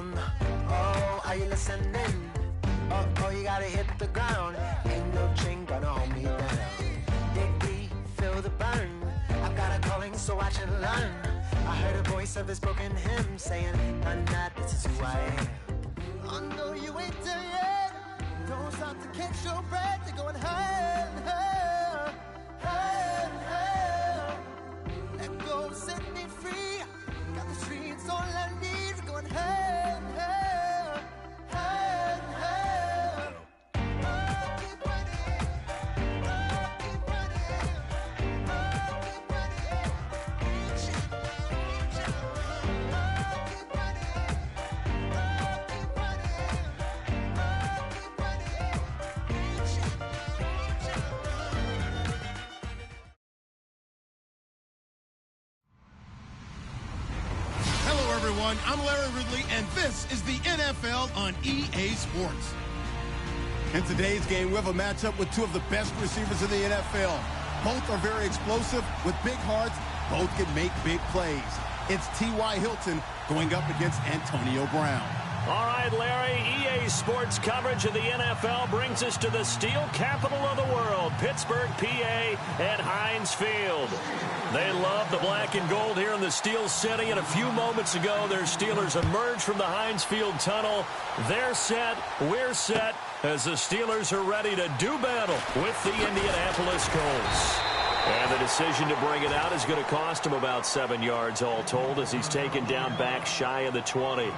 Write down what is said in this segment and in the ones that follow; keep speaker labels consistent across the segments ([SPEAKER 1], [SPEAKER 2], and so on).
[SPEAKER 1] down. Oh, are you listening? Oh, you gotta hit the ground. Ain't no chain gonna hold me down. Did we feel the burn? I've got a calling, so watch and learn. I heard a voice of his broken hymn saying, none that this is who I am. I know you ain't there yet. Don't stop to catch your breath. You're going higher and higher, higher and higher. Let go, set me free. Got the streets all I need. We're going higher and higher, higher and higher. Oh, keep running. Oh, keep running. Oh, keep running. Reach out, reach out. Oh, keep running. Oh, keep running. Oh, keep running. Reach out, reach out.
[SPEAKER 2] Hello, everyone. I'm Larry Ridley, and this is the NFL on EA Sports. In today's game, we have a matchup with two of the best receivers in the NFL. Both are very explosive with big hearts. Both can make big plays. It's T.Y. Hilton going up against Antonio Brown.
[SPEAKER 3] All right, Larry, EA Sports coverage of the NFL brings us to the steel capital of the world, Pittsburgh, PA, at Heinz Field. They love the black and gold here in the Steel City, and a few moments ago, their Steelers emerged from the Heinz Field tunnel. They're set, we're set, as the Steelers are ready to do battle with the Indianapolis Colts. And the decision to bring it out is going to cost him about 7 yards all told, as he's taken down back shy of the 20.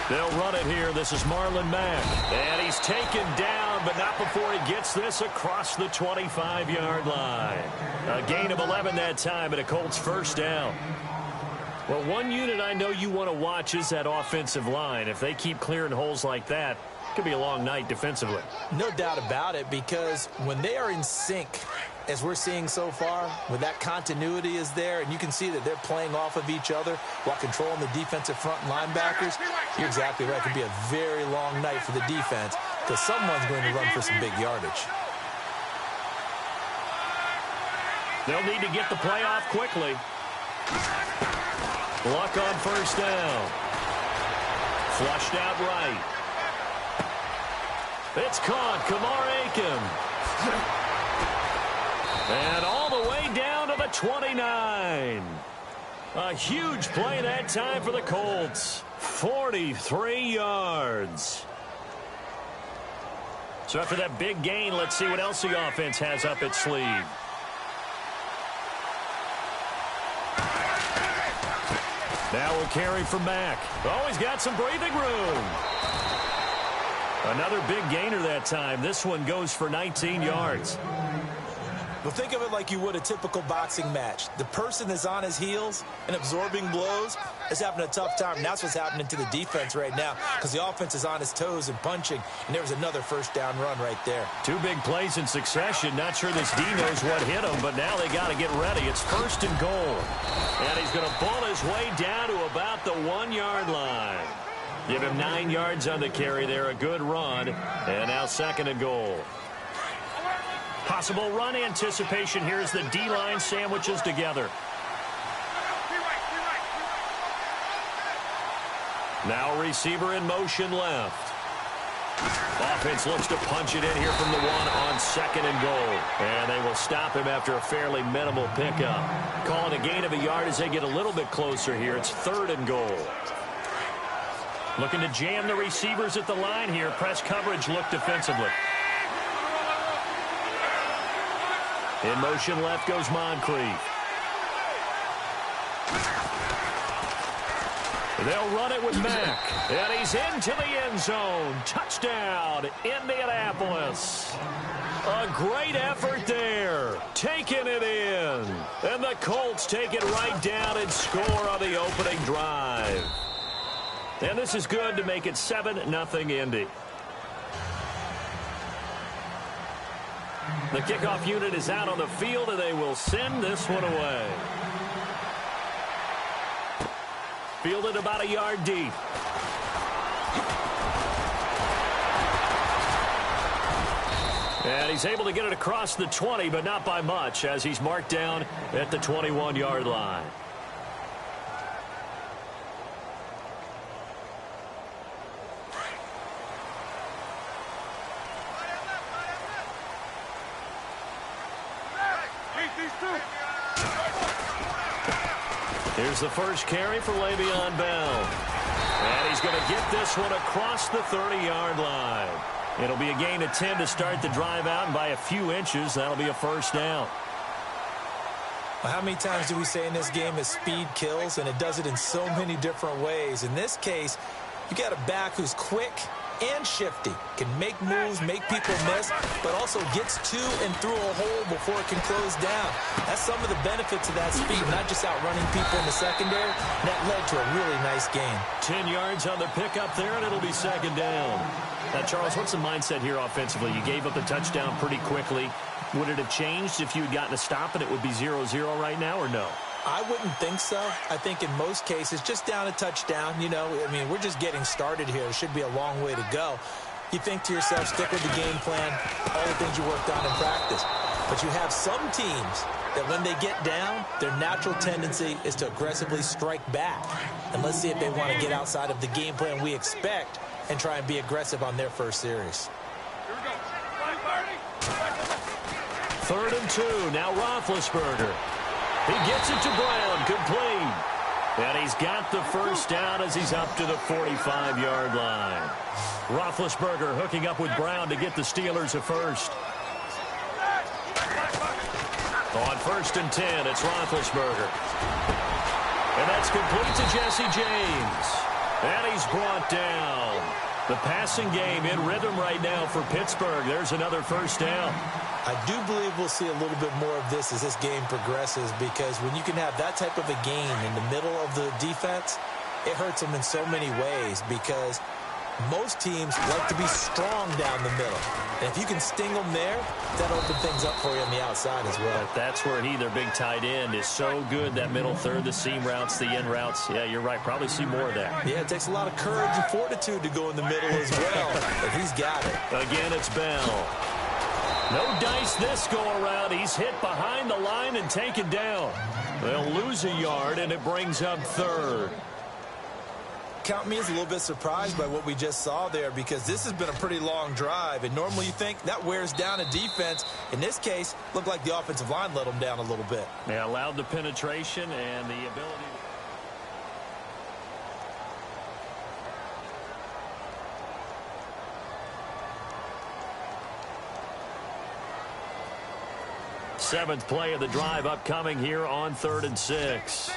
[SPEAKER 3] They'll run it here. This is Marlon Mack. And he's taken down, but not before he gets this across the 25-yard line. A gain of 11 that time, and a Colts first down. Well, one unit I know you want to watch is that offensive line. If they keep clearing holes like that, it could be a long night defensively.
[SPEAKER 4] No doubt about it, because when they are in sync, as we're seeing so far, when that continuity is there, and you can see that they're playing off of each other while controlling the defensive front linebackers, you're exactly right. It could be a very long night for the defense because someone's going to run for some big yardage.
[SPEAKER 3] They'll need to get the play off quickly. Luck on first down. Flushed out right. It's caught. Kamar Aiken. And all the way down to the 29. A huge play that time for the Colts. 43 yards. So after that big gain, let's see what else the offense has up its sleeve. Now we'll carry for Mack. Oh, he's got some breathing room. Another big gainer that time. This one goes for 19 yards.
[SPEAKER 4] Well, think of it like you would a typical boxing match. The person is on his heels and absorbing blows is having a tough time. And that's what's happening to the defense right now because the offense is on his toes and punching. And there was another first down run right there.
[SPEAKER 3] Two big plays in succession. Not sure this D knows what hit him, but now they got to get ready. It's first and goal. And he's going to pull his way down to about the 1-yard line. Give him 9 yards on the carry there. A good run. And now second and goal. Possible run anticipation here as the D-line sandwiches together. Now receiver in motion left. Offense looks to punch it in here from the 1 on second and goal. And they will stop him after a fairly minimal pickup. Calling a gain of a yard as they get a little bit closer here. It's third and goal. Looking to jam the receivers at the line here. Press coverage look defensively. In motion left goes Moncrief. They'll run it with Mack. And he's into the end zone. Touchdown, Indianapolis. A great effort there. Taking it in. And the Colts take it right down and score on the opening drive. And this is good to make it 7-0 Indy. The kickoff unit is out on the field, and they will send this one away. Fielded about a yard deep. And he's able to get it across the 20, but not by much, as he's marked down at the 21-yard line. Here's the first carry for Le'Veon Bell. And he's going to get this one across the 30-yard line. It'll be a gain of 10 to start the drive out, and by a few inches, that'll be a first down.
[SPEAKER 4] Well, how many times do we say in this game that speed kills, and it does it in so many different ways? In this case, you got a back who's quick and shifty, can make moves, make people miss, but also gets to and through a hole before it can close down. That's some of the benefits of that speed, not just outrunning people in the secondary. And that led to a really nice game.
[SPEAKER 3] 10 yards on the pickup there, and it'll be second down. Now, Charles, what's the mindset here offensively? You gave up the touchdown pretty quickly. Would it have changed if you had gotten a stop and it would be 0-0 right now, or no?
[SPEAKER 4] I wouldn't think so. I think in most cases, just down a touchdown, you know, I mean, we're just getting started here. It should be a long way to go. You think to yourself, stick with the game plan, all the things you worked on in practice. But you have some teams that when they get down, their natural tendency is to aggressively strike back. And let's see if they want to get outside of the game plan we expect and try and be aggressive on their first series.
[SPEAKER 3] 3rd and 2. Now Roethlisberger. He gets it to Brown, complete. And he's got the first down as he's up to the 45-yard line. Roethlisberger hooking up with Brown to get the Steelers a first. On 1st and 10, it's Roethlisberger. And that's complete to Jesse James. And he's brought down. The passing game in rhythm right now for Pittsburgh. There's another first down.
[SPEAKER 4] I do believe we'll see a little bit more of this as this game progresses, because when you can have that type of a gain in the middle of the defense, it hurts them in so many ways, because most teams like to be strong down the middle. And if you can sting them there, that'll open things up for you on the outside as well.
[SPEAKER 3] But that's where their big tight end, is so good, that middle third, the seam routes, the in routes. Yeah, you're right. Probably see more of that.
[SPEAKER 4] Yeah, it takes a lot of courage and fortitude to go in the middle as well. But he's got it.
[SPEAKER 3] Again, it's Bell. No dice this go-around. He's hit behind the line and taken down. They'll lose a yard, and it brings up 3rd.
[SPEAKER 4] Count me as a little bit surprised by what we just saw there, because this has been a pretty long drive, and normally you think that wears down a defense. In this case, looked like the offensive line let them down a little bit.
[SPEAKER 3] They allowed the penetration and the ability. Seventh play of the drive upcoming here on 3rd and 6.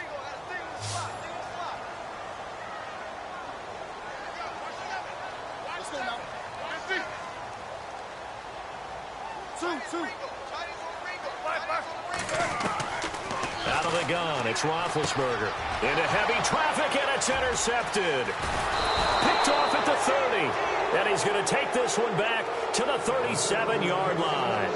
[SPEAKER 3] Out of the gun, it's Roethlisberger. Into heavy traffic, and it's intercepted. Picked off at the 30. And he's going to take this one back to the 37-yard line.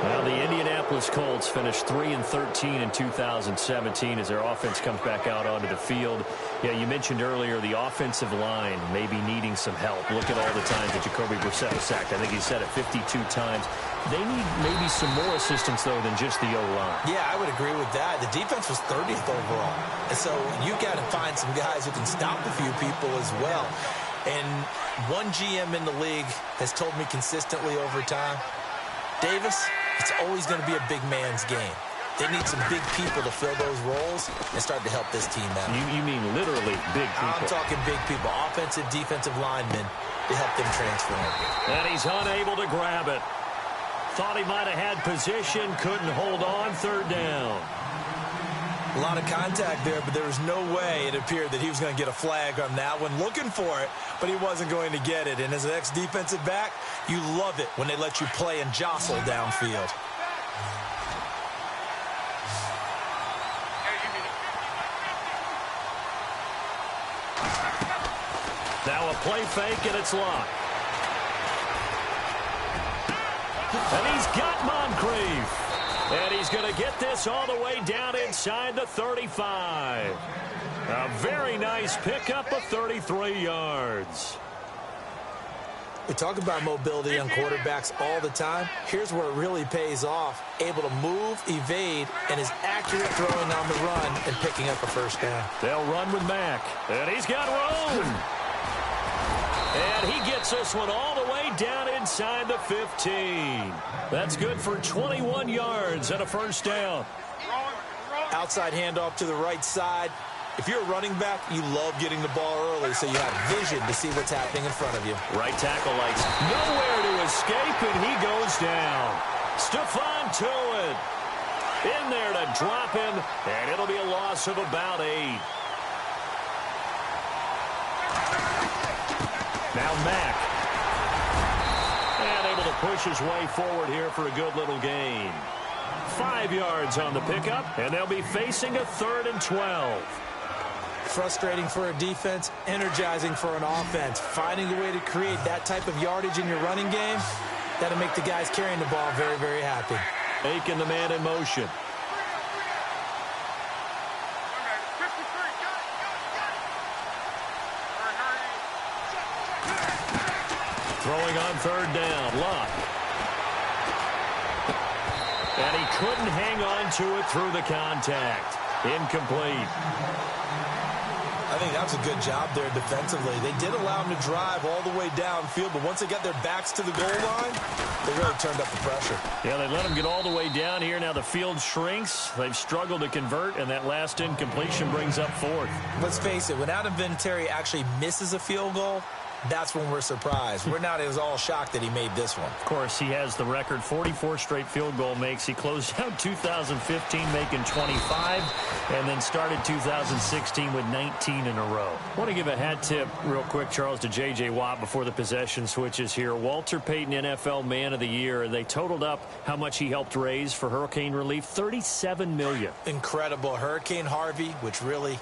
[SPEAKER 3] Well, the Indianapolis Colts finished 3-13 in 2017 as their offense comes back out onto the field. Yeah, you mentioned earlier the offensive line maybe needing some help. Look at all the times that Jacoby Brissett was sacked. I think he said it 52 times. They need maybe some more assistance, though, than just the O-line.
[SPEAKER 4] Yeah, I would agree with that. The defense was 30th overall. And so you got to find some guys who can stop a few people as well. And one GM in the league has told me consistently over time, Davis, it's always going to be a big man's game. They need some big people to fill those roles and start to help this team out.
[SPEAKER 3] You mean literally big people?
[SPEAKER 4] I'm talking big people, offensive, defensive linemen, to help them transform.
[SPEAKER 3] And he's unable to grab it. Thought he might have had position, couldn't hold on. 3rd down.
[SPEAKER 4] A lot of contact there, but there was no way it appeared that he was going to get a flag on that one. Looking for it, but he wasn't going to get it. And as an ex-defensive back, you love it when they let you play and jostle downfield. Now a play fake, and it's locked.
[SPEAKER 3] And he's got Moncrief. And he's going to get this all the way down inside the 35. A very nice pickup of 33 yards.
[SPEAKER 4] We talk about mobility on quarterbacks all the time. Here's where it really pays off. Able to move, evade, and is accurate throwing on the run and picking up a first down.
[SPEAKER 3] They'll run with Mack. And he's got room. And he gets this one all the way down inside the 15. That's good for 21 yards and a first down.
[SPEAKER 4] Outside handoff to the right side. If you're a running back, you love getting the ball early so you have vision to see what's happening in front of you.
[SPEAKER 3] Right tackle lights nowhere to escape, and he goes down. Stephon Tuitt in there to drop him, and it'll be a loss of about 8. Now Mack. And able to push his way forward here for a good little gain. 5 yards on the pickup, and they'll be facing a 3rd and 12.
[SPEAKER 4] Frustrating for a defense, energizing for an offense. Finding a way to create that type of yardage in your running game, that'll make the guys carrying the ball very, very happy.
[SPEAKER 3] Aiken, the man in motion. Throwing on 3rd down, Luck. And he couldn't hang on to it through the contact. Incomplete.
[SPEAKER 4] I think that was a good job there defensively. They did allow him to drive all the way downfield, but once they got their backs to the goal line, they really turned up the pressure.
[SPEAKER 3] Yeah, they let him get all the way down here. Now the field shrinks. They've struggled to convert, and that last incompletion brings up 4th.
[SPEAKER 4] Let's face it, when Adam Vinatieri actually misses a field goal, that's when we're surprised. We're not as all shocked that he made this one.
[SPEAKER 3] Of course, he has the record 44 straight field goal makes. He closed out 2015 making 25 and then started 2016 with 19 in a row. I want to give a hat tip real quick, Charles, to J.J. Watt before the possession switches here. Walter Payton, NFL Man of the Year. They totaled up how much he helped raise for hurricane relief, $37 million.
[SPEAKER 4] Incredible. Hurricane Harvey, which really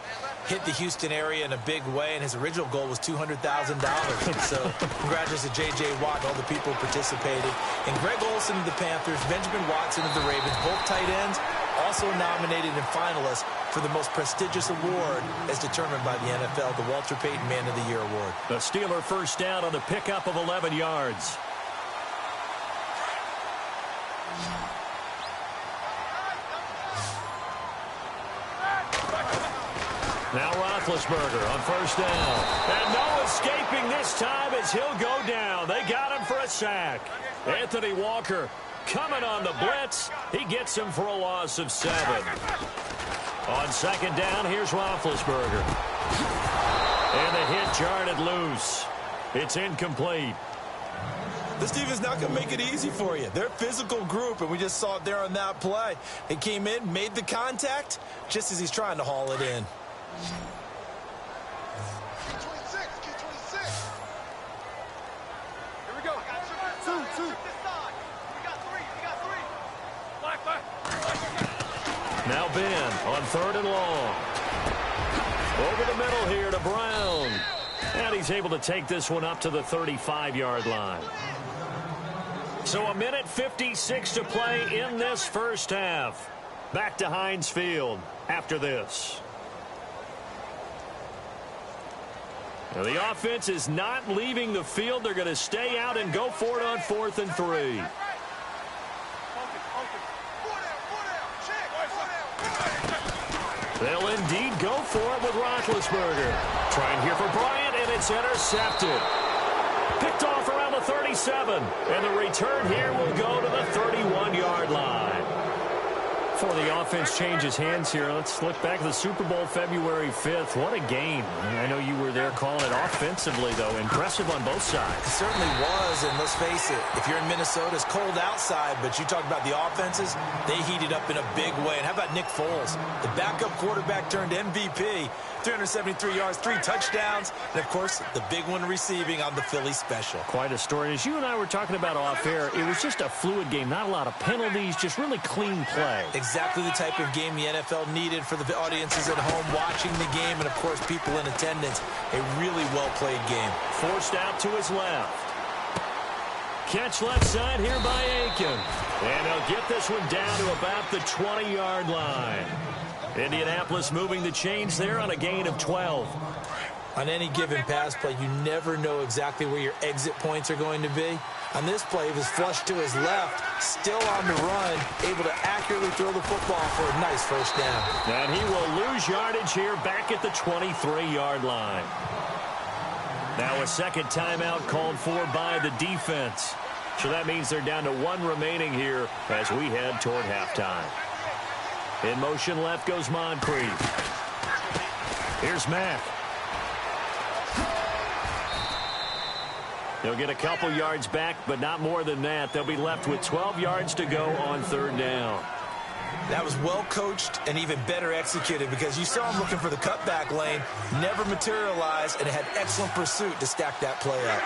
[SPEAKER 4] hit the Houston area in a big way, and his original goal was $200,000. So congratulations to J.J. Watt and all the people who participated. And Greg Olsen of the Panthers, Benjamin Watson of the Ravens, both tight ends, also nominated and finalists for the most prestigious award as determined by the NFL, the Walter Payton Man of the Year Award.
[SPEAKER 3] The Steeler first down on the pickup of 11 yards. Now Roethlisberger on first down. And no escaping this time as he'll go down. They got him for a sack. Anthony Walker coming on the blitz. He gets him for a loss of 7. On second down, here's Roethlisberger. And the hit jarred it loose. It's incomplete.
[SPEAKER 4] This defense is not going to make it easy for you. They're a physical group, and we just saw it there on that play. They came in, made the contact, just as he's trying to haul it in.
[SPEAKER 5] Here we go. Two.
[SPEAKER 3] Now Ben on 3rd and long. Over the middle here to Brown. And he's able to take this one up to the 35-yard line. So a minute 56 to play in this first half. Back to Heinz Field after this. Now the offense is not leaving the field. They're going to stay out and go for it on 4th and 3. They'll indeed go for it with Roethlisberger. Trying here for Bryant, and it's intercepted. Picked off around the 37. And the return here will go to the 31-yard line. Before the offense changes hands here, let's look back at the Super Bowl February 5th. What a game. I know you were there calling it offensively, though. Impressive on both sides.
[SPEAKER 4] It certainly was, and let's face it, if you're in Minnesota, it's cold outside, but you talk about the offenses, they heated up in a big way. And how about Nick Foles? The backup quarterback turned MVP, 373 yards, 3 touchdowns, and, of course, the big one receiving on the Philly special.
[SPEAKER 3] Quite a story. As you and I were talking about off air, it was just a fluid game. Not a lot of penalties, just really clean play.
[SPEAKER 4] Exactly the type of game the NFL needed for the audiences at home watching the game and, of course, people in attendance. A really well-played game.
[SPEAKER 3] Forced out to his left. catch left side here by Aiken. And they'll get this one down to about the 20-yard line. Indianapolis moving the chains there on a gain of 12.
[SPEAKER 4] On any given pass play, you never know exactly where your exit points are going to be. On this play, he was flushed to his left, still on the run, able to accurately throw the football for a nice first down.
[SPEAKER 3] And he will lose yardage here back at the 23-yard line. Now a second timeout called for by the defense. So that means they're down to one remaining here as we head toward halftime. In motion left goes Moncrief. Here's Mack. They'll get a couple yards back, but not more than that. They'll be left with 12 yards to go on third down.
[SPEAKER 4] That was well coached and even better executed because you saw him looking for the cutback lane, never materialized, and had excellent pursuit to stack that play up.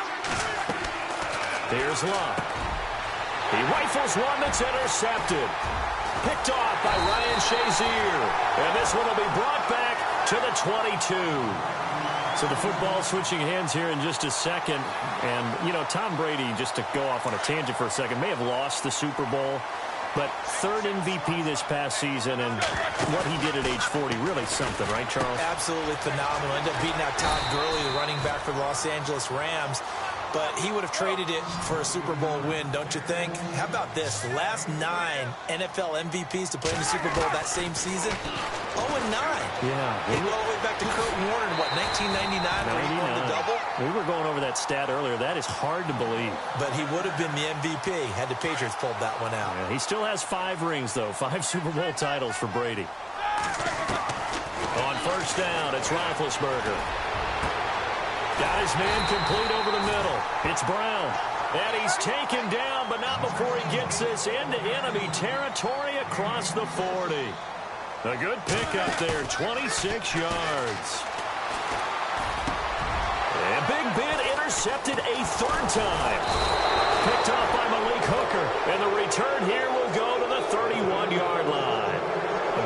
[SPEAKER 3] Here's Love. He rifles one that's intercepted. Picked off by Ryan Shazier. And this one will be brought back to the 22. So the football switching hands here in just a second. And, you know, Tom Brady, just to go off on a tangent for a second, may have lost the Super Bowl. But third MVP this past season, and what he did at age 40, really something, right, Charles?
[SPEAKER 4] Absolutely phenomenal. Ended up beating out Todd Gurley, the running back for the Los Angeles Rams. But he would have traded it for a Super Bowl win, don't you think? How about this? The last 9 NFL MVPs to play in the Super Bowl that same season, 0-9.
[SPEAKER 3] Yeah.
[SPEAKER 4] They go all the way back to Kurt Warner in, what, 1999 when he won the double?
[SPEAKER 3] We were going over that stat earlier. That is hard to believe. But
[SPEAKER 4] he would have been the MVP had the Patriots pulled that one out.
[SPEAKER 3] Yeah, he still has 5 rings, though. 5 Super Bowl titles for Brady. On first down, it's Roethlisberger. Got his man complete over the middle. It's Brown. And he's taken down, but not before he gets this into enemy territory across the 40. A good pickup there, 26 yards. And Big Ben intercepted a third time. Picked off by Malik Hooker. And the return here will go to the 31-yard line.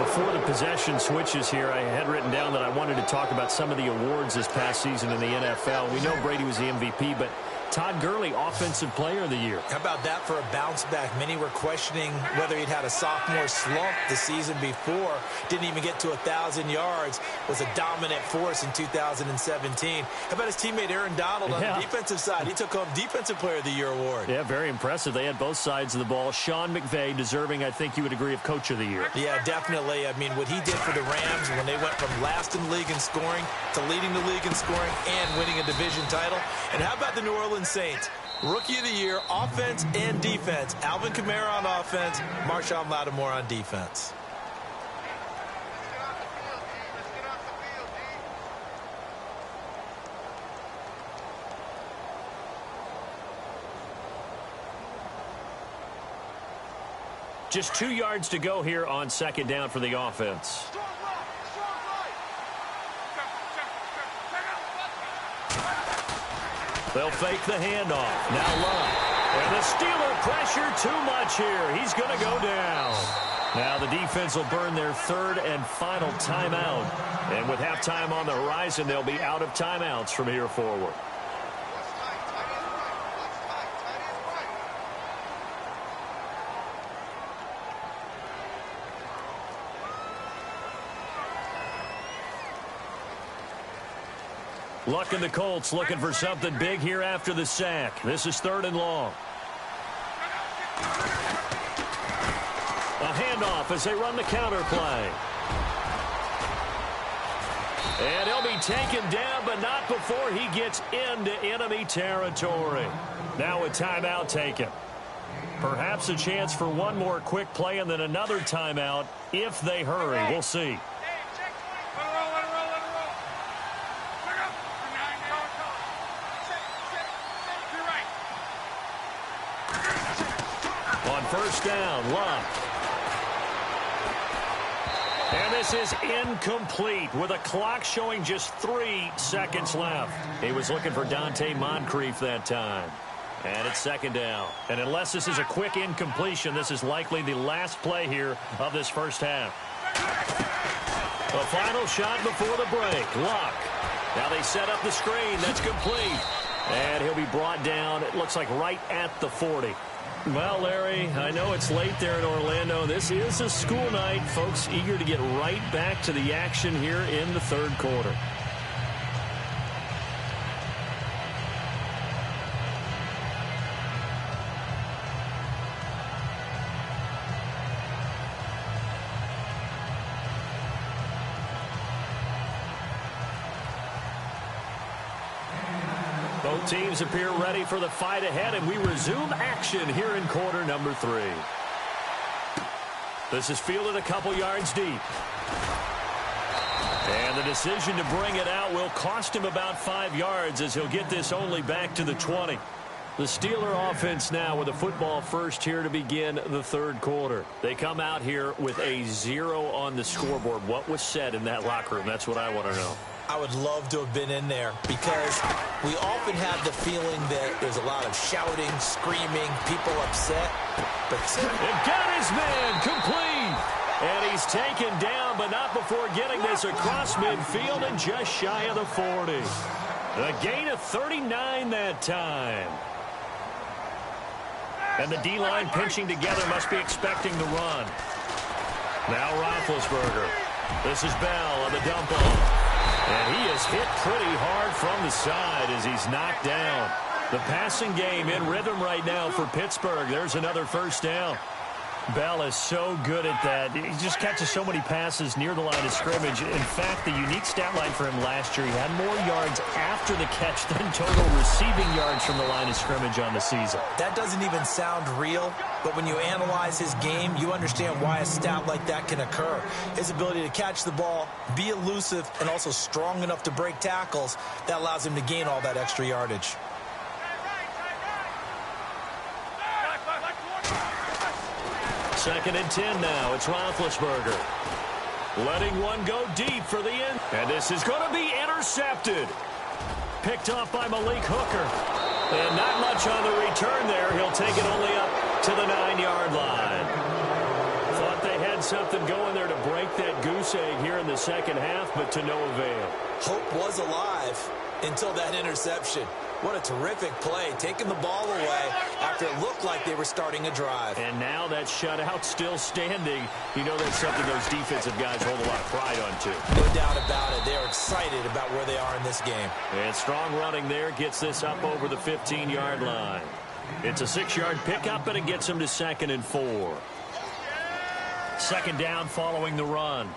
[SPEAKER 3] Before the possession switches here, I had written down that I wanted to talk about some of the awards this past season in the NFL. We know Brady was the MVP, but Todd Gurley, Offensive Player of the Year.
[SPEAKER 4] How about that for a bounce back? Many were questioning whether he'd had a sophomore slump the season before. Didn't even get to 1,000 yards. Was a dominant force in 2017. How about his teammate Aaron Donald on the defensive side? He took home Defensive Player of the Year award.
[SPEAKER 3] Yeah, very impressive. They had both sides of the ball. Sean McVay deserving, I think you would agree, of Coach of the Year.
[SPEAKER 4] Yeah, definitely. I mean, what he did for the Rams when they went from last in the league in scoring to leading the league in scoring and winning a division title. And how about the New Orleans Saints? Rookie of the Year, offense and defense. Alvin Kamara on offense, Marshawn Lattimore on defense.
[SPEAKER 3] Just 2 yards to go here on second down for the offense. They'll fake the handoff. Now Love. And the Steeler pressure too much here. He's going to go down. Now the defense will burn their third and final timeout. And with halftime on the horizon, they'll be out of timeouts from here forward. Luck and the Colts looking for something big here after the sack. This is 3rd and long. A handoff as they run the counter play. And he'll be taken down, but not before he gets into enemy territory. Now a timeout taken. Perhaps a chance for one more quick play and then another timeout if they hurry. We'll see. First down, Love. And this is incomplete with a clock showing just 3 seconds left. He was looking for Dante Moncrief that time. And it's second down. And unless this is a quick incompletion, this is likely the last play here of this first half. The final shot before the break. Luck. Now they set up the screen. That's complete. And he'll be brought down, it looks like, right at the 40. Well, Larry, I know it's late there in Orlando. This is a school night. Folks eager to get right back to the action here in the third quarter. Both teams appear ready for the fight ahead, and we resume action here in quarter number 3. This is fielded a couple yards deep. And the decision to bring it out will cost him about 5 yards as he'll get this only back to the 20. The Steeler offense now with a football first here to begin the third quarter. They come out here with a 0 on the scoreboard. What was said in that locker room? That's what I want to know.
[SPEAKER 4] I would love to have been in there because we often have the feeling that there's a lot of shouting, screaming, people upset. But
[SPEAKER 3] and got his man complete. And he's taken down, but not before getting this across midfield and just shy of the 40. A gain of 39 that time. And the D-line pinching together must be expecting the run. Now Roethlisberger. This is Bell on the dump off. And he is hit pretty hard from the side as he's knocked down. The passing game in rhythm right now for Pittsburgh. There's another first down. Bell is so good at that. He just catches so many passes near the line of scrimmage. In fact, the unique stat line for him last year, he had more yards after the catch than total receiving yards from the line of scrimmage on the season.
[SPEAKER 4] That doesn't even sound real, but when you analyze his game, you understand why a stat like that can occur. His ability to catch the ball, be elusive, and also strong enough to break tackles, that allows him to gain all that extra yardage.
[SPEAKER 3] Second and 10 now. It's Roethlisberger. Letting one go deep for the end. And this is going to be intercepted. Picked off by Malik Hooker. And not much on the return there. He'll take it only up to the 9-yard line. Thought they had something going there to break that goose egg here in the second half, but to no avail.
[SPEAKER 4] Hope was alive until that interception. What a terrific play, taking the ball away after it looked like they were starting a drive.
[SPEAKER 3] And now that shutout still standing. You know that's something those defensive guys hold a lot of pride on, too.
[SPEAKER 4] No doubt about it. They're excited about where they are in this game.
[SPEAKER 3] And strong running there gets this up over the 15-yard line. It's a 6-yard pickup, and it gets them to 2nd and 4. Second down following the run.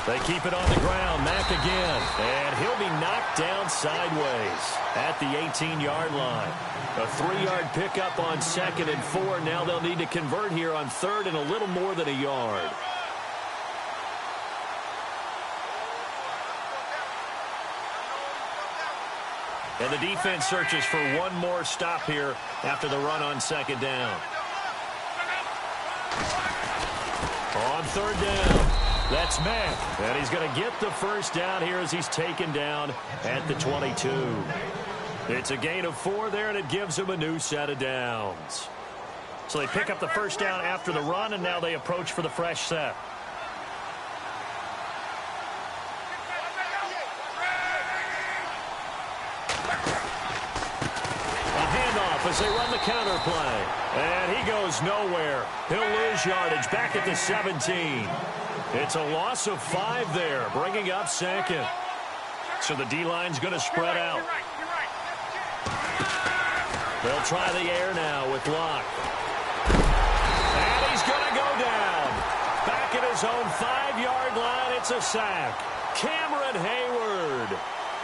[SPEAKER 3] They keep it on the ground. Mack again. And he'll be knocked down sideways at the 18-yard line. A 3-yard pickup on 2nd and 4. Now they'll need to convert here on 3rd and a little more than a yard. And the defense searches for one more stop here after the run on 2nd down. On 3rd down. That's Mack, and he's going to get the first down here as he's taken down at the 22. It's a gain of 4 there, and it gives him a new set of downs. So they pick up the first down after the run, and now they approach for the fresh set. A handoff as they run the counter play. And he goes nowhere. He'll lose yardage back at the 17. It's a loss of 5 there, bringing up 2nd. So the D-line's going to spread out. They'll try the air now with Locke. And he's going to go down. Back at his own 5-yard line, it's a sack. Cameron Hayward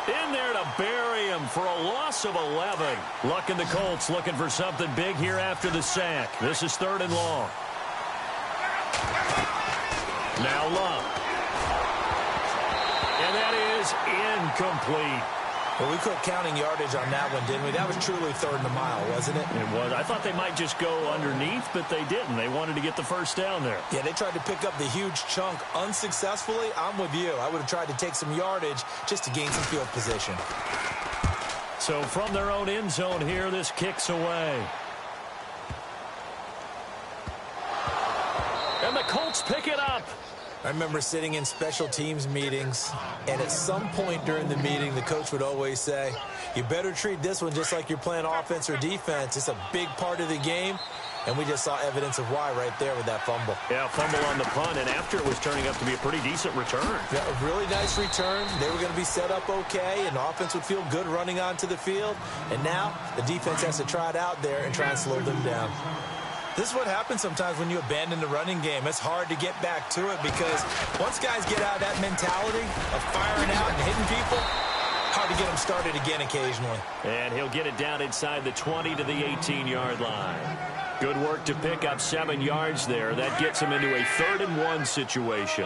[SPEAKER 3] in there to bury him for a loss of 11. Luck and the Colts looking for something big here after the sack. This is 3rd and long. Now Love. And that is incomplete.
[SPEAKER 4] Well, we quit counting yardage on that one, didn't we? That was truly 3rd and a mile, wasn't it?
[SPEAKER 3] It was. I thought they might just go underneath, but they didn't. They wanted to get the first down there.
[SPEAKER 4] Yeah, they tried to pick up the huge chunk unsuccessfully. I'm with you. I would have tried to take some yardage just to gain some field position.
[SPEAKER 3] So from their own end zone here, this kicks away. pick it up.
[SPEAKER 4] I remember sitting in special teams meetings, and at some point during the meeting, the coach would always say, you better treat this one just like you're playing offense or defense. It's a big part of the game, and we just saw evidence of why right there with that fumble.
[SPEAKER 3] Yeah, fumble on the punt, and after it was turning up to be a pretty decent return.
[SPEAKER 4] Yeah, a really nice return. They were going to be set up okay, and the offense would feel good running onto the field, and now the defense has to try it out there and try and slow them down. This is what happens sometimes when you abandon the running game. It's hard to get back to it because once guys get out of that mentality of firing out and hitting people, hard to get them started again occasionally.
[SPEAKER 3] And he'll get it down inside the 20 to the 18-yard line. Good work to pick up 7 yards there. That gets him into a 3rd and 1 situation.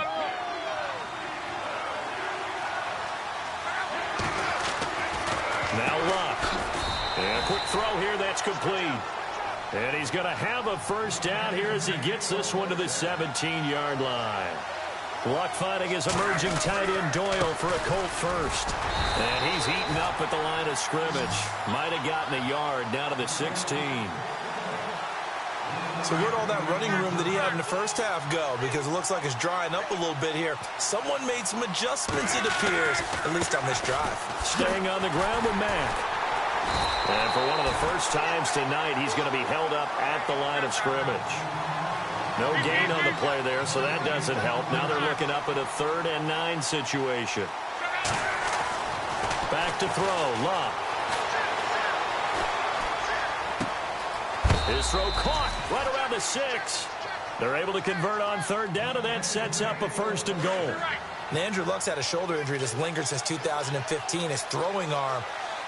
[SPEAKER 3] Now Luck. And a quick throw here, that's complete. And he's going to have a first down here as he gets this one to the 17-yard line. Luck finding his emerging tight end Doyle for a Colt first. And he's eaten up at the line of scrimmage. Might have gotten a yard down to the 16.
[SPEAKER 4] So where'd all that running room that he had in the first half go? Because it looks like it's drying up a little bit here. Someone made some adjustments, it appears, at least on this drive.
[SPEAKER 3] Staying on the ground with Mack. And for one of the first times tonight, he's going to be held up at the line of scrimmage. No gain on the play there, so that doesn't help. Now they're looking up at a 3rd and 9 situation. Back to throw, Luck. His throw caught right around the 6. They're able to convert on 3rd down, and that sets up a 1st and goal.
[SPEAKER 4] And Andrew Luck's had a shoulder injury that's lingered since 2015. His throwing arm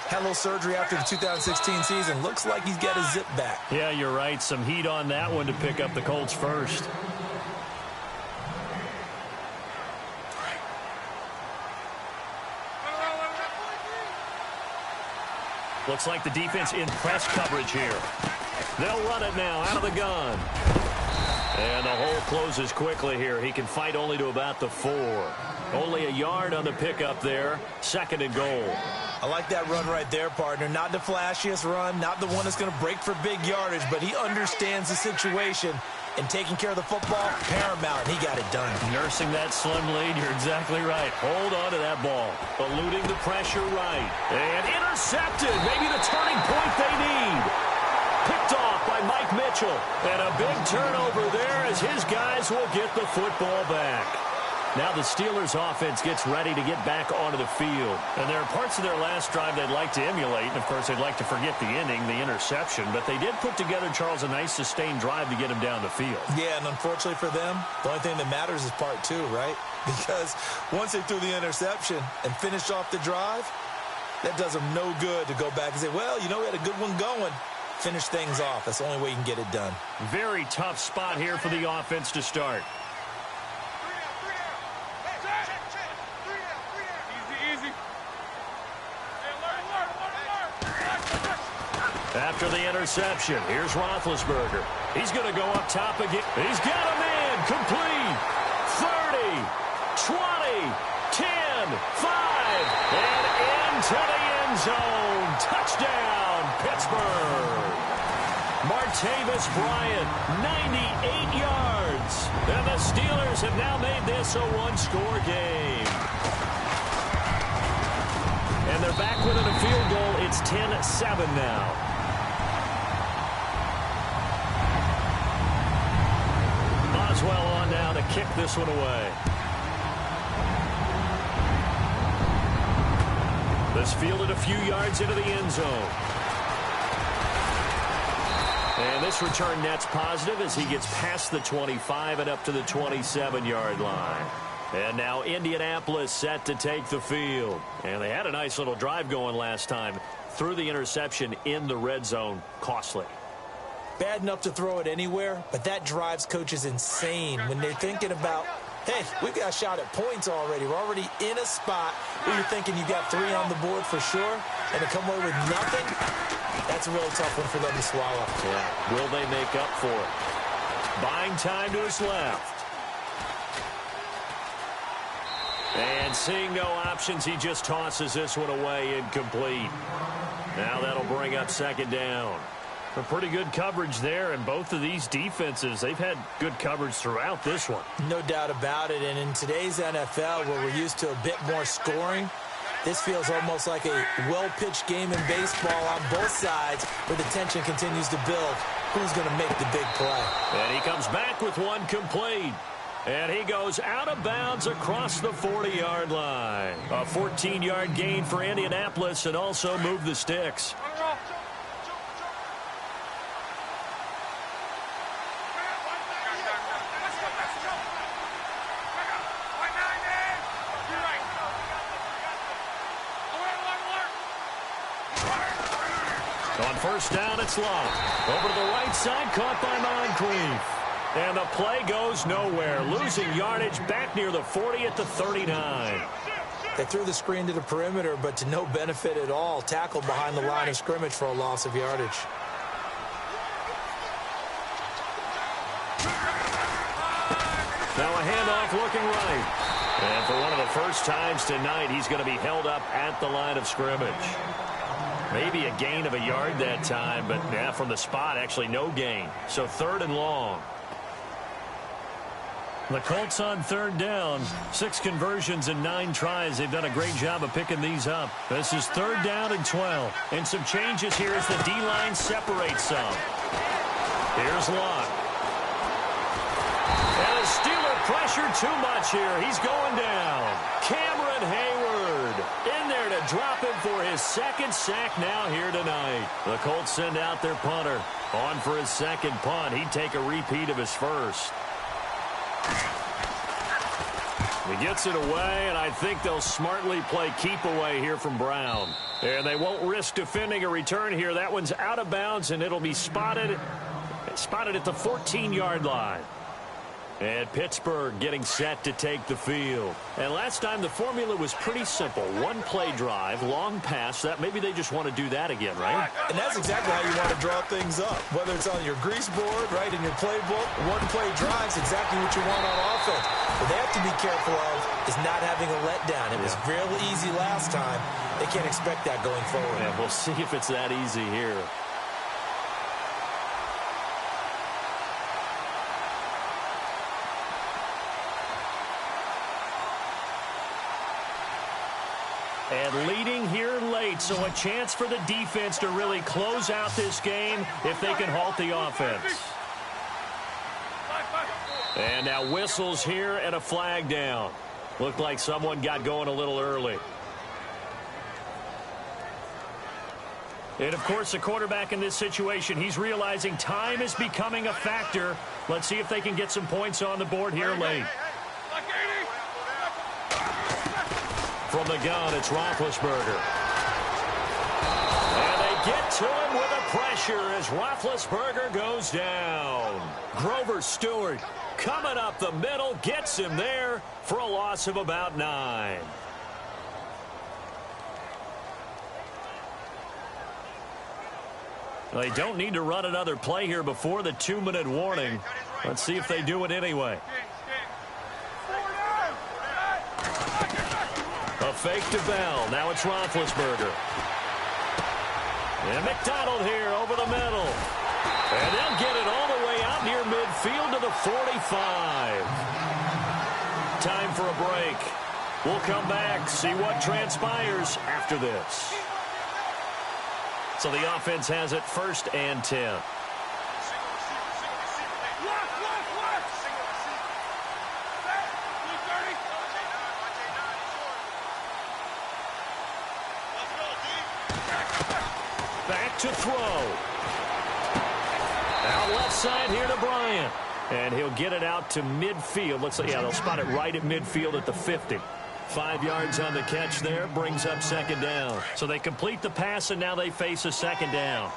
[SPEAKER 4] had a little surgery after the 2016 season. Looks like he's got his zip back.
[SPEAKER 3] Yeah, you're right. Some heat on that one to pick up the Colts first. Looks like the defense in press coverage here. They'll run it now out of the gun. And the hole closes quickly here. He can fight only to about the 4. Only a yard on the pickup there. 2nd and goal.
[SPEAKER 4] I like that run right there, partner. Not the flashiest run, not the one that's going to break for big yardage, but he understands the situation, and taking care of the football, paramount. He got it done.
[SPEAKER 3] Nursing that slim lead, you're exactly right. Hold on to that ball. Eluding the pressure right. And intercepted. Maybe the turning point they need. Picked off by Mike Mitchell. And a big turnover there as his guys will get the football back. Now the Steelers offense gets ready to get back onto the field. And there are parts of their last drive they'd like to emulate. And, of course, they'd like to forget the ending, the interception. But they did put together, Charles, a nice sustained drive to get him down the field.
[SPEAKER 4] Yeah, and unfortunately for them, the only thing that matters is part 2, right? Because once they threw the interception and finished off the drive, that does them no good to go back and say, well, you know, we had a good one going. Finish things off. That's the only way you can get it done.
[SPEAKER 3] Very tough spot here for the offense to start. After the interception, here's Roethlisberger. He's going to go up top again. He's got a man. Complete. 30, 20, 10, 5, and into the end zone. Touchdown, Pittsburgh. Martavis Bryant, 98 yards. And the Steelers have now made this a one-score game. And they're back within a field goal. It's 10-7 now. Boswell on now to kick this one away. This fielded a few yards into the end zone. And this return net's positive as he gets past the 25 and up to the 27-yard line. And now Indianapolis set to take the field. And they had a nice little drive going last time. Threw the interception in the red zone. Costly.
[SPEAKER 4] Bad enough to throw it anywhere, but that drives coaches insane when they're thinking about, hey, we've got a shot at points already. We're already in a spot where you're thinking you got 3 on the board for sure, and to come away with nothing, that's a really tough one for them to swallow.
[SPEAKER 3] Yeah. Will they make up for it? Buying time to his left. And seeing no options, he just tosses this one away incomplete. Now that'll bring up 2nd down. A pretty good coverage there, and both of these defenses, they've had good coverage throughout this one.
[SPEAKER 4] No doubt about it, and in today's NFL, where we're used to a bit more scoring, this feels almost like a well-pitched game in baseball on both sides, where the tension continues to build. Who's going to make the big play?
[SPEAKER 3] And he comes back with one complete. And he goes out of bounds across the 40-yard line. A 14-yard gain for Indianapolis, and also moved the sticks. On first down, it's Love. Over to the right side, caught by Moncrief. And the play goes nowhere. Losing yardage back near the 40 at the 39.
[SPEAKER 4] They threw the screen to the perimeter, but to no benefit at all. Tackled behind the line of scrimmage for a loss of yardage.
[SPEAKER 3] Now a handoff looking right. And for one of the first times tonight, he's going to be held up at the line of scrimmage. Maybe a gain of a yard that time, but yeah, from the spot, actually no gain. So 3rd and long. The Colts on 3rd down. 6 conversions and 9 tries. They've done a great job of picking these up. This is 3rd down and 12. And some changes here as the D-line separates some. Here's Locke. And the Steeler pressure too much here. He's going down. Cameron Hayward in there to drop him for his 2nd sack now here tonight. The Colts send out their punter. On for his 2nd punt. He'd take a repeat of his 1st. He gets it away, and I think they'll smartly play keep away here from Brown. And they won't risk defending a return here. That one's out of bounds, and it'll be spotted at the 14-yard line. And Pittsburgh getting set to take the field. And last time the formula was pretty simple. 1 play drive, long pass. That maybe they just want to do that again, right?
[SPEAKER 4] And that's exactly how you want to draw things up. Whether it's on your grease board, right, in your playbook, 1 play drive's exactly what you want on offense. What they have to be careful of is not having a letdown. It was real easy last time. They can't expect that going forward.
[SPEAKER 3] Yeah, we'll see if it's that easy here. And leading here late, so a chance for the defense to really close out this game if they can halt the offense. And now whistles here and a flag down. Looked like someone got going a little early. And, of course, the quarterback in this situation, he's realizing time is becoming a factor. Let's see if they can get some points on the board here late. From the gun, it's Roethlisberger. And they get to him with a pressure as Roethlisberger goes down. Grover Stewart coming up the middle, gets him there for a loss of about 9. They don't need to run another play here before the 2-minute warning. Let's see if they do it anyway. A fake to Bell. Now it's Roethlisberger. And McDonald here over the middle. And they'll get it all the way out near midfield to the 45. Time for a break. We'll come back, see what transpires after this. So the offense has it 1st and 10. Back to throw. Out left side here to Bryant. And he'll get it out to midfield. Looks like, yeah, they'll spot it right at midfield at the 50. 5 yards on the catch there, brings up 2nd down. So they complete the pass, and now they face a 2nd down.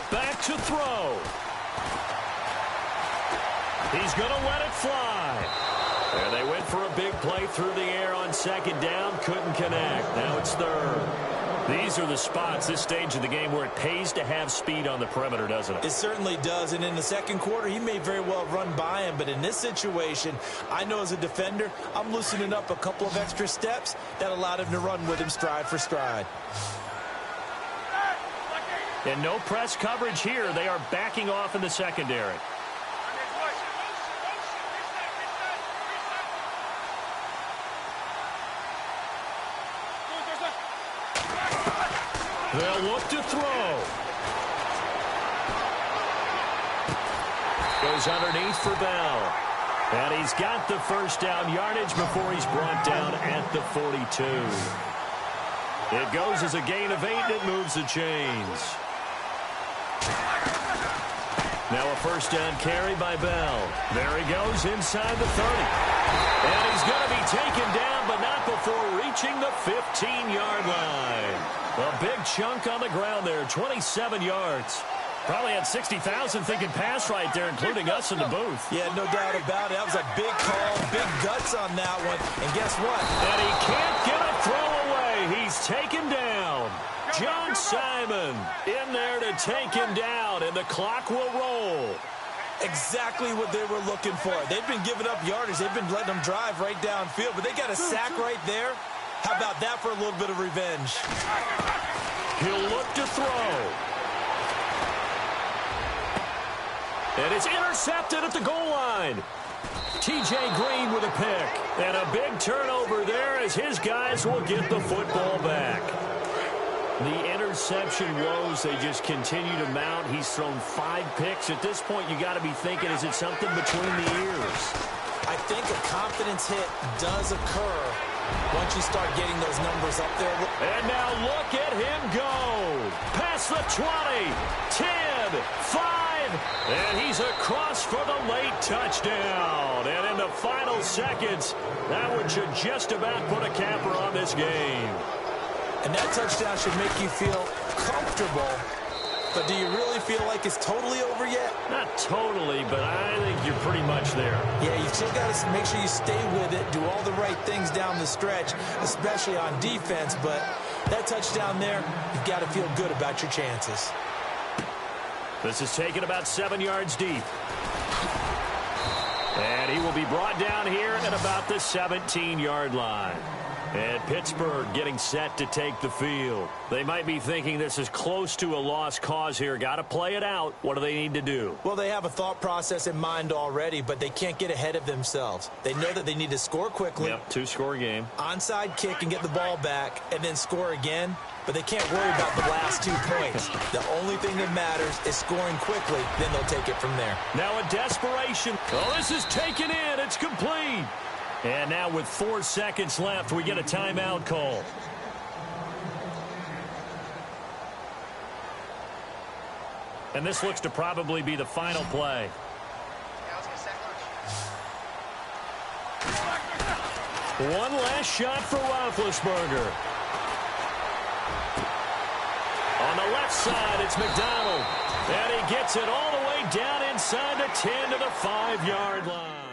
[SPEAKER 3] Back to throw. He's going to let it fly. And they went for a big play through the air on 2nd down. Couldn't connect. Now it's 3rd. These are the spots, this stage of the game, where it pays to have speed on the perimeter, doesn't it?
[SPEAKER 4] It certainly does, and in the second quarter, he may very well run by him, but in this situation, I know as a defender, I'm loosening up a couple of extra steps that allowed him to run with him stride for stride.
[SPEAKER 3] And no press coverage here. They are backing off in the secondary. They'll look to throw. Goes underneath for Bell. And he's got the first down yardage before he's brought down at the 42. It goes as a gain of 8, and it moves the chains. Now a first down carry by Bell. There he goes inside the 30. And he's going to be taken down, but not before reaching the 15-yard line. A big chunk on the ground there, 27 yards. Probably had 60,000 thinking pass right there, including us in the booth.
[SPEAKER 4] Yeah, no doubt about it. That was a big call, big guts on that one. And guess what?
[SPEAKER 3] And he can't get a throw away. He's taken down. John Simon in there to take him down, and the clock will roll.
[SPEAKER 4] Exactly what they were looking for. They've been giving up yardage. They've been letting them drive right downfield, but they got a sack right there. How about that for a little bit of revenge?
[SPEAKER 3] He'll look to throw. And it's intercepted at the goal line. T.J. Green with a pick. And a big turnover there as his guys will get the football back. The interception woes, they just continue to mount. He's thrown 5 picks. At this point, you got to be thinking, is it something between the ears?
[SPEAKER 4] I think a confidence hit does occur once you start getting those numbers up there.
[SPEAKER 3] And now look at him go. Past the 20, 10, 5, and he's across for the late touchdown. And in the final seconds, that one should just about put a capper on this game.
[SPEAKER 4] And that touchdown should make you feel comfortable. But do you really feel like it's totally over yet?
[SPEAKER 3] Not totally, but I think you're pretty much there.
[SPEAKER 4] Yeah, you still got to make sure you stay with it, do all the right things down the stretch, especially on defense. But that touchdown there, you've got to feel good about your chances.
[SPEAKER 3] This is taken about 7 yards deep. And he will be brought down here at about the 17-yard line. And Pittsburgh getting set to take the field. They might be thinking this is close to a lost cause here. Got to play it out. What do they need to do?
[SPEAKER 4] Well, they have a thought process in mind already, but they can't get ahead of themselves. They know that they need to score quickly.
[SPEAKER 3] Yep, 2-score game.
[SPEAKER 4] Onside kick and get the ball back and then score again. But they can't worry about the last 2 points. The only thing that matters is scoring quickly. Then they'll take it from there.
[SPEAKER 3] Now a desperation. Oh, this is taken in. It's complete. And now with 4 seconds left, we get a timeout call. And this looks to probably be the final play. One last shot for Roethlisberger. On the left side, it's McDonald. And he gets it all the way down inside the 10 to the 5-yard line.